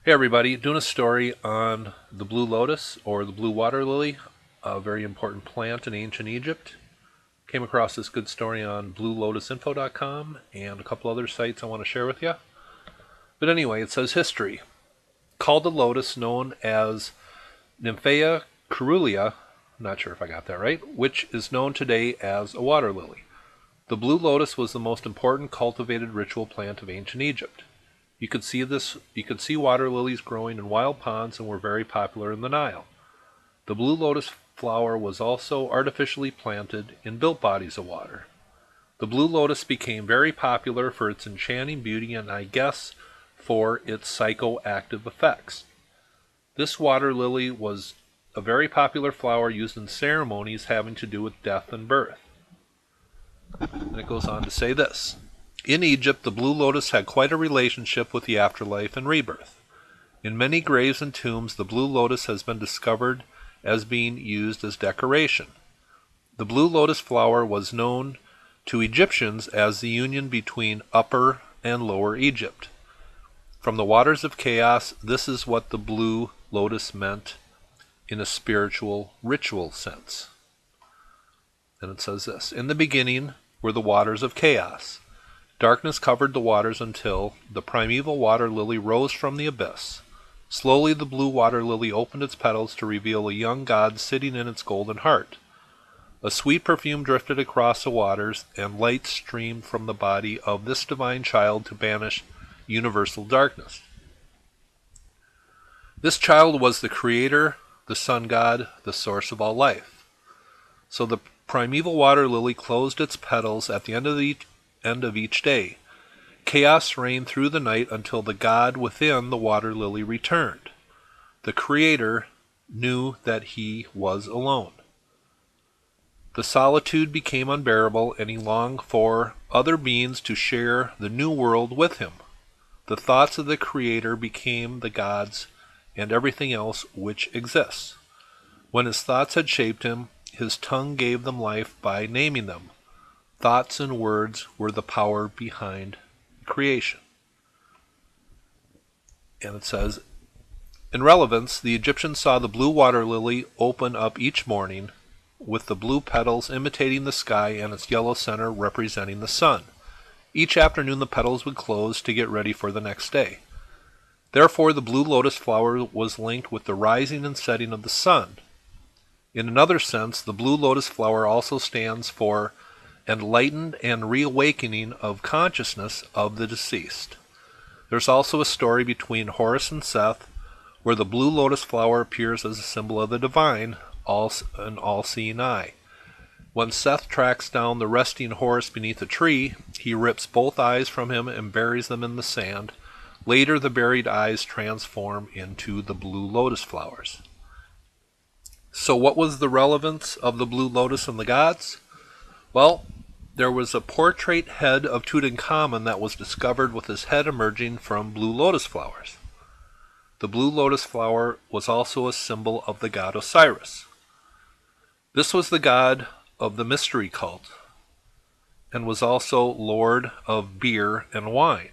Hey everybody, doing a story on the blue lotus or the blue water lily, a very important plant in ancient Egypt. Came across this good story on bluelotusinfo.com and a couple other sites I want to share with you. But anyway, it says history. Called the lotus, known as Nymphaea caerulea, not sure if I got that right, which is known today as a water lily. The blue lotus was the most important cultivated ritual plant of ancient Egypt. You could see water lilies growing in wild ponds and were very popular in the Nile. The blue lotus flower was also artificially planted in built bodies of water. The blue lotus became very popular for its enchanting beauty and I guess for its psychoactive effects. This water lily was a very popular flower used in ceremonies having to do with death and birth. And it goes on to say this. In Egypt, the blue lotus had quite a relationship with the afterlife and rebirth. In many graves and tombs, the blue lotus has been discovered as being used as decoration. The blue lotus flower was known to Egyptians as the union between Upper and Lower Egypt. From the waters of chaos, this is what the blue lotus meant in a spiritual, ritual sense. And it says this, in the beginning were the waters of chaos. Darkness covered the waters until the primeval water lily rose from the abyss. Slowly the blue water lily opened its petals to reveal a young god sitting in its golden heart. A sweet perfume drifted across the waters, and light streamed from the body of this divine child to banish universal darkness. This child was the creator, the sun god, the source of all life. So the primeval water lily closed its petals at the end of each day. Chaos reigned through the night until the god within the water lily returned. The creator knew that he was alone. The solitude became unbearable, and he longed for other beings to share the new world with him. The thoughts of the creator became the gods and everything else which exists. When his thoughts had shaped him, his tongue gave them life by naming them. Thoughts and words were the power behind creation. And it says, in Relevance, the Egyptians saw the blue water lily open up each morning, with the blue petals imitating the sky and its yellow center representing the sun. Each afternoon the petals would close to get ready for the next day. Therefore the blue lotus flower was linked with the rising and setting of the sun. In another sense, the blue lotus flower also stands for enlightened and reawakening of consciousness of the deceased. There's also a story between Horus and Seth, where the blue lotus flower appears as a symbol of the divine, an all-seeing eye. When Seth tracks down the resting Horus beneath a tree, he rips both eyes from him and buries them in the sand. Later, the buried eyes transform into the blue lotus flowers. So what was the relevance of the blue lotus and the gods? Well, there was a portrait head of Tutankhamun that was discovered with his head emerging from blue lotus flowers. The blue lotus flower was also a symbol of the god Osiris. This was the god of the mystery cult and was also lord of beer and wine.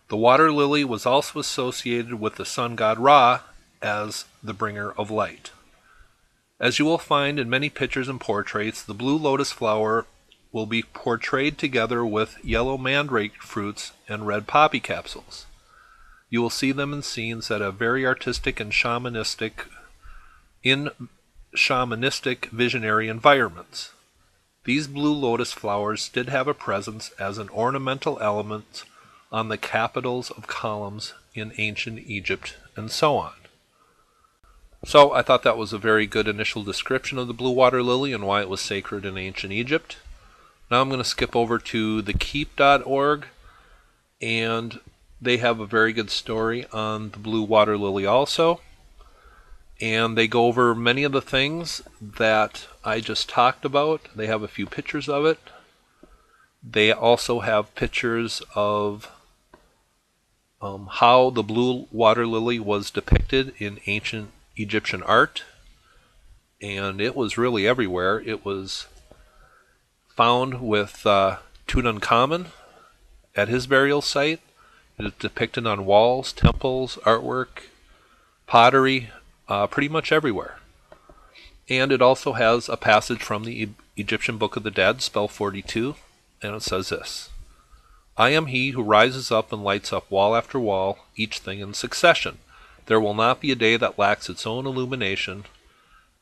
The water lily was also associated with the sun god Ra as the bringer of light. As you will find in many pictures and portraits, the blue lotus flower will be portrayed together with yellow mandrake fruits and red poppy capsules. You will see them in scenes that have very artistic and shamanistic visionary environments. These blue lotus flowers did have a presence as an ornamental element on the capitals of columns in ancient Egypt and so on. So I thought that was a very good initial description of the blue water lily and why it was sacred in ancient Egypt. Now I'm going to skip over to thekeep.org, and they have a very good story on the blue water lily also. And they go over many of the things that I just talked about. They have a few pictures of it. They also have pictures of how the blue water lily was depicted in ancient Egyptian art. And it was really everywhere. It was found with Tutankhamun at his burial site. It is depicted on walls, temples, artwork, pottery, pretty much everywhere. And it also has a passage from the Egyptian Book of the Dead, spell 42, and it says this: I am he who rises up and lights up wall after wall, each thing in succession. There will not be a day that lacks its own illumination.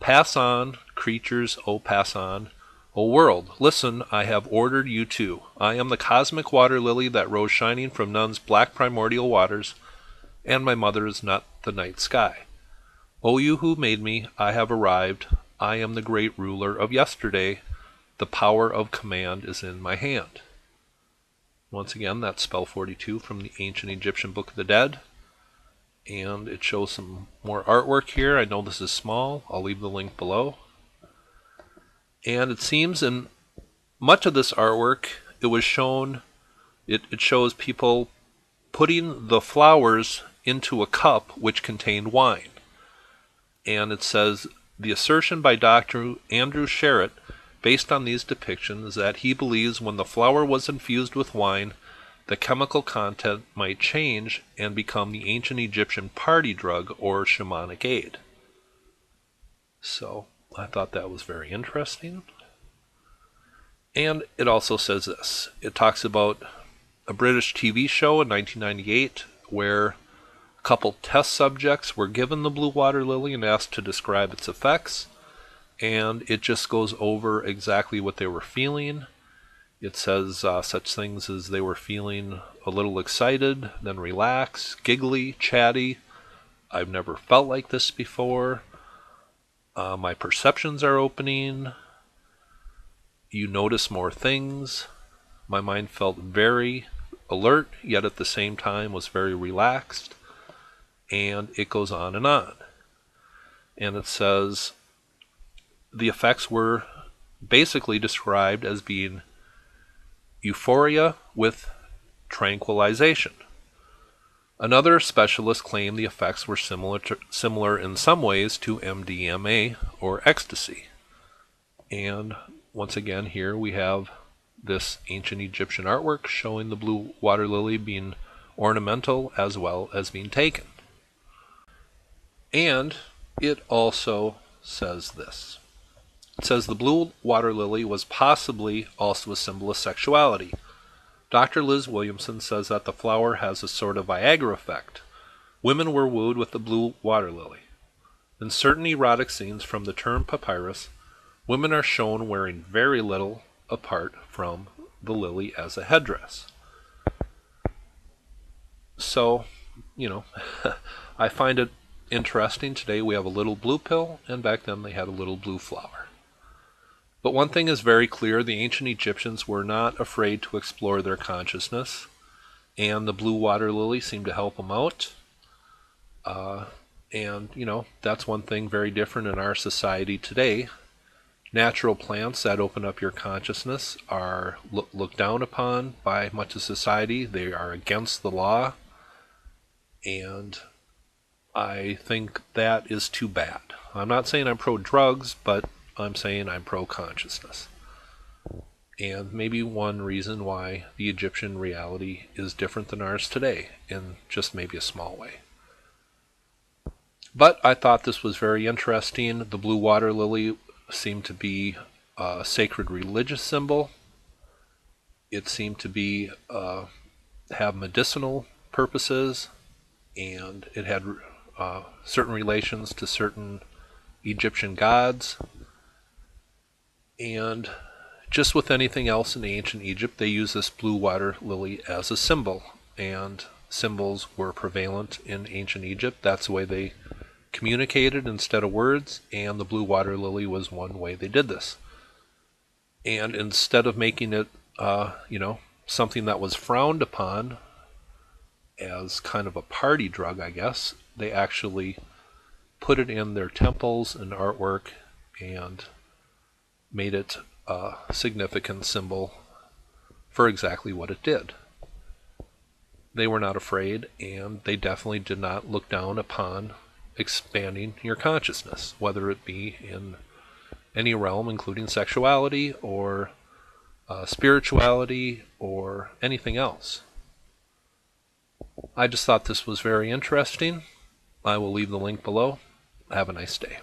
Pass on, creatures, oh pass on. O world, listen, I have ordered you too. I am the cosmic water lily that rose shining from Nun's black primordial waters, and my mother is not the night sky. O you who made me, I have arrived. I am the great ruler of yesterday. The power of command is in my hand. Once again, that's spell 42 from the ancient Egyptian Book of the Dead. And it shows some more artwork here. I know this is small. I'll leave the link below. And it seems in much of this artwork, it was shown, it shows people putting the flowers into a cup which contained wine. And it says, the assertion by Dr. Andrew Sherritt, based on these depictions, that he believes when the flower was infused with wine, the chemical content might change and become the ancient Egyptian party drug or shamanic aid. So I thought that was very interesting. And it also says this. It talks about a British TV show in 1998 where a couple test subjects were given the blue water lily and asked to describe its effects. And it just goes over exactly what they were feeling. It says such things as they were feeling a little excited, then relaxed, giggly, chatty. I've never felt like this before. My perceptions are opening. You notice more things. My mind felt very alert, yet at the same time was very relaxed. And it goes on and on. And it says the effects were basically described as being euphoria with tranquilization. Another specialist claimed the effects were similar in some ways to MDMA or ecstasy. And once again, here we have this ancient Egyptian artwork showing the blue water lily being ornamental as well as being taken. And it also says this. It says the blue water lily was possibly also a symbol of sexuality. Dr. Liz Williamson says that the flower has a sort of Viagra effect. Women were wooed with the blue water lily. In certain erotic scenes from the term papyrus, women are shown wearing very little apart from the lily as a headdress. So, I find it interesting. Today we have a little blue pill, and back then they had a little blue flower. But one thing is very clear, the ancient Egyptians were not afraid to explore their consciousness, and the blue water lily seemed to help them out. And that's one thing very different in our society today. Natural plants that open up your consciousness are looked down upon by much of society. They are against the law, and I think that is too bad. I'm not saying I'm pro-drugs, but I'm saying I'm pro-consciousness. And maybe one reason why the Egyptian reality is different than ours today, in just maybe a small way. But I thought this was very interesting. The blue water lily seemed to be a sacred religious symbol. It seemed to be have medicinal purposes, and it had certain relations to certain Egyptian gods. And just with anything else in ancient Egypt, they used this blue water lily as a symbol, and symbols were prevalent in ancient Egypt. That's the way they communicated instead of words, and the blue water lily was one way they did this. And instead of making it, something that was frowned upon as kind of a party drug, I guess, they actually put it in their temples and artwork and made it a significant symbol for exactly what it did. They were not afraid, and they definitely did not look down upon expanding your consciousness, whether it be in any realm, including sexuality or spirituality or anything else. I just thought this was very interesting. I will leave the link below. Have a nice day.